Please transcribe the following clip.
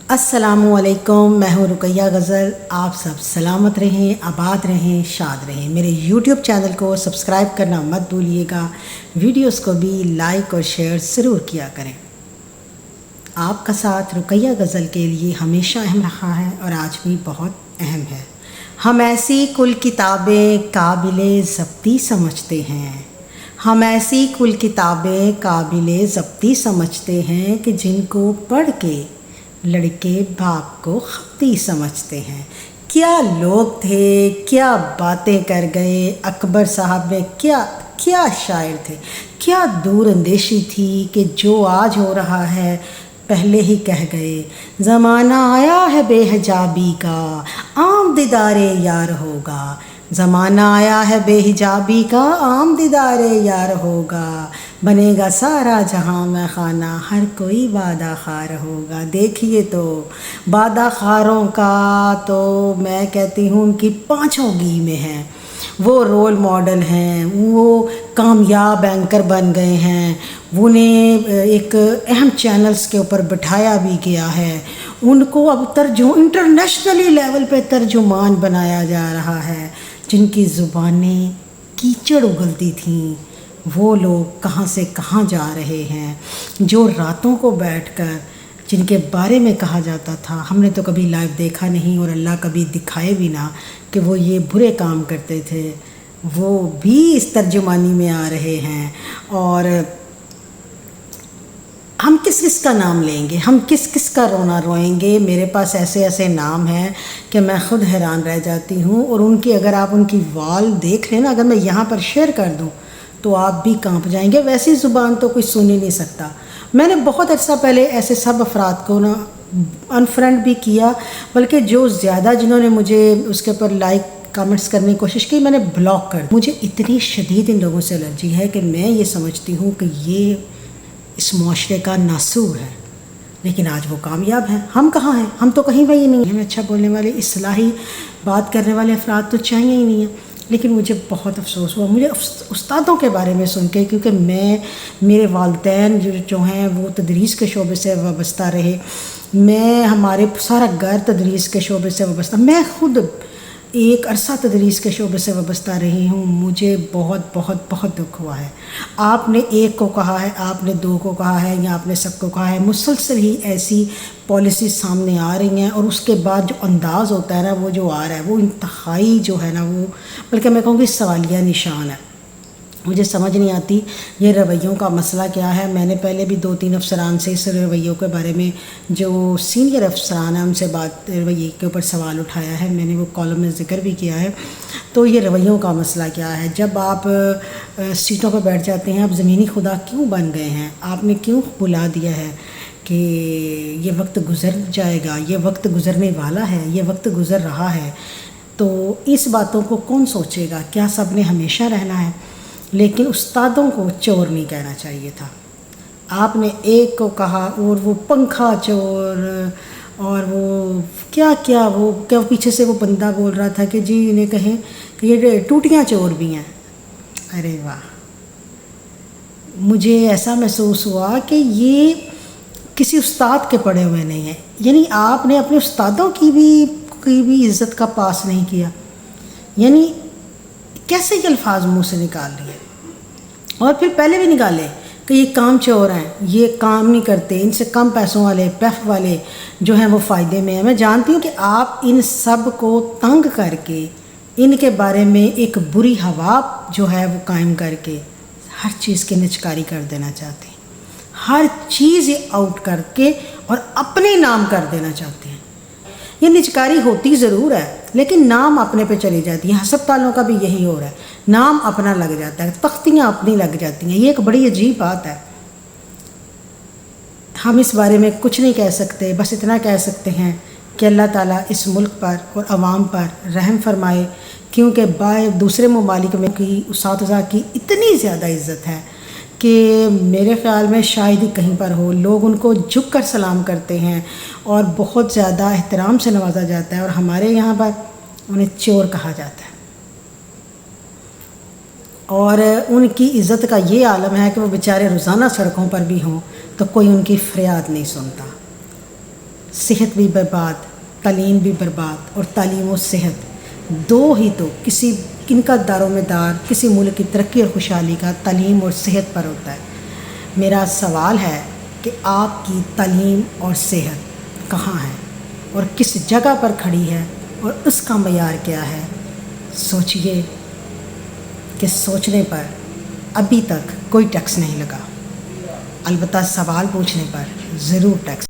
अस्सलामुअलैकुम, मैं हूँ रुकैया गज़ल। आप सब सलामत रहें, आबाद रहें, शाद रहें। मेरे यूट्यूब चैनल को सब्सक्राइब करना मत भूलिएगा। वीडियोस को भी लाइक और शेयर ज़रूर किया करें। आपका साथ रुकैया गज़ल के लिए हमेशा अहम रहा है और आज भी बहुत अहम है। हम ऐसी कुल किताबें काबिले ज़ब्ती समझते हैं, हम ऐसी कुल किताबें काबिले ज़ब्ती समझते हैं कि जिनको पढ़ के लड़के बाप को खप्ती समझते हैं। क्या लोग थे, क्या बातें कर गए अकबर साहब में, क्या शायर थे, क्या दूर अंदेशी थी कि जो आज हो रहा है पहले ही कह गए। ज़माना आया है बेहिजाबी का, आम दीदारे यार होगा। ज़माना आया है बेहिजाबी का, आम दीदारे यार होगा। बनेगा सारा जहां में खाना, हर कोई वादा खार होगा। देखिए तो वादा खारों का तो मैं कहती हूँ उनकी पाँचों गी में है। वो रोल मॉडल हैं, वो कामयाब एंकर बन गए हैं, उन्हें एक अहम चैनल्स के ऊपर बिठाया भी गया है। उनको अब इंटरनेशनली लेवल पे तर्जुमान बनाया जा रहा है। जिनकी ज़ुबानें कीचड़ उगलती थीं, वो लोग कहाँ से कहाँ जा रहे हैं। जो रातों को बैठकर जिनके बारे में कहा जाता था हमने तो कभी लाइव देखा नहीं और अल्लाह कभी दिखाए भी ना कि वो ये बुरे काम करते थे, वो भी इस तर्जुमानी में आ रहे हैं। और हम किस किस का नाम लेंगे, हम किस किस का रोना रोएंगे। मेरे पास ऐसे ऐसे नाम हैं कि मैं ख़ुद हैरान रह जाती हूँ। और उनकी अगर आप उनकी वाल देख लें ना, अगर मैं यहाँ पर शेयर कर दूँ तो आप भी कांप जाएंगे। वैसी ज़ुबान तो कोई सुन ही नहीं सकता। मैंने बहुत अर्सा पहले ऐसे सब अफराद को ना अनफ्रेंड भी किया, बल्कि जो ज़्यादा जिन्होंने मुझे उसके ऊपर लाइक कमेंट्स करने की कोशिश की मैंने ब्लॉक कर। मुझे इतनी शदीद इन लोगों से एलर्जी है कि मैं ये समझती हूँ कि ये इस मुआशरे का नासूर है। लेकिन आज वो कामयाब हैं, हम कहाँ हैं? हम तो कहीं वही नहीं हैं। हमें अच्छा बोलने वाले, इस्लाही बात करने वाले अफराद तो चाहिए ही नहीं हैं। लेकिन मुझे बहुत अफसोस हुआ मुझे उस्तादों के बारे में सुन के, क्योंकि मेरे वालिदैन जो हैं वो तदरीस के शोबे से वाबस्ता रहे। हमारे सारा घर तदरीस के शोबे से वाबस्ता, मैं ख़ुद एक अरसा तदरीस के शोबे से वाबस्ता रही हूँ। मुझे बहुत बहुत बहुत दुख हुआ है। आपने एक को कहा है, आपने दो को कहा है, या आपने सबको कहा है। मुसलसल ही ऐसी पॉलिसी सामने आ रही हैं और उसके बाद जो अंदाज़ होता है ना, वो जो आ रहा है वो इंतहाई जो है ना, वो बल्कि मैं कहूँगी सवालिया निशान है। मुझे समझ नहीं आती ये रवैयों का मसला क्या है। मैंने पहले भी 2-3 अफसरान से इस रवैयों के बारे में, जो सीनियर अफसरान हैं उनसे रवैये के ऊपर सवाल उठाया है। मैंने वो कॉलम में ज़िक्र भी किया है। तो ये रवैयों का मसला क्या है? जब आप सीटों पर बैठ जाते हैं, आप ज़मीनी खुदा क्यों बन गए हैं? आपने क्यों बुला दिया है कि ये वक्त गुज़र जाएगा, ये वक्त गुज़रने वाला है, ये वक्त गुज़र रहा है। तो इस बातों को कौन सोचेगा? क्या सब ने हमेशा रहना है? लेकिन उस्तादों को चोर नहीं कहना चाहिए था। आपने एक को कहा और वो पंखा चोर और वो क्या पीछे से वो बंदा बोल रहा था कि जी इन्हें कहें कि ये टूटियाँ चोर भी हैं। अरे वाह, मुझे ऐसा महसूस हुआ कि ये किसी उस्ताद के पढ़े हुए नहीं हैं। यानी आपने अपने उस्तादों की भी इज़्ज़त का पास नहीं किया। यानी कैसे ये अल्फाज मुँह से निकाल लिए और फिर पहले भी निकाले कि ये काम चोर हैं, ये काम नहीं करते, इनसे कम पैसों वाले पैफ वाले जो हैं वो फ़ायदे में हैं। मैं जानती हूँ कि आप इन सब को तंग करके इनके बारे में एक बुरी हवा जो है वो कायम करके हर चीज़ की निचकारी कर देना चाहते हैं। हर चीज़ आउट करके और अपने नाम कर देना चाहते हैं। ये निचकारी होती ज़रूर है लेकिन नाम अपने पे चली जाती है। हस्पतालों का भी यही हो रहा है, नाम अपना लग जाता है, तख्तियाँ अपनी लग जाती हैं। ये एक बड़ी अजीब बात है। हम इस बारे में कुछ नहीं कह सकते, बस इतना कह सकते हैं कि अल्लाह ताला इस मुल्क पर और आवाम पर रहम फरमाए, क्योंकि दूसरे ममालिक में की उस्ताद की इतनी ज़्यादा इज़्ज़त है कि मेरे ख़्याल में शायद ही कहीं पर हो। लोग उनको झुक कर सलाम करते हैं और बहुत ज़्यादा एहतराम से नवाजा जाता है। और हमारे यहाँ पर उन्हें चोर कहा जाता है। और उनकी इज़्ज़त का ये आलम है कि वो बेचारे रोज़ाना सड़कों पर भी हों तो कोई उनकी फरियाद नहीं सुनता। صحت بھی برباد، تعلیم بھی برباد، اور تعلیم و صحت دو ہی تو کن کا دار و مدار کسی ملک کی ترقی اور خوشحالی کا تعلیم اور صحت پر ہوتا ہے۔ میرا سوال ہے کہ آپ کی تعلیم اور صحت کہاں ہے اور کس جگہ پر کھڑی ہے اور اس کا معیار کیا ہے؟ سوچئے کہ سوچنے پر ابھی تک کوئی ٹیکس نہیں لگا، البتہ سوال پوچھنے پر ضرور ٹیکس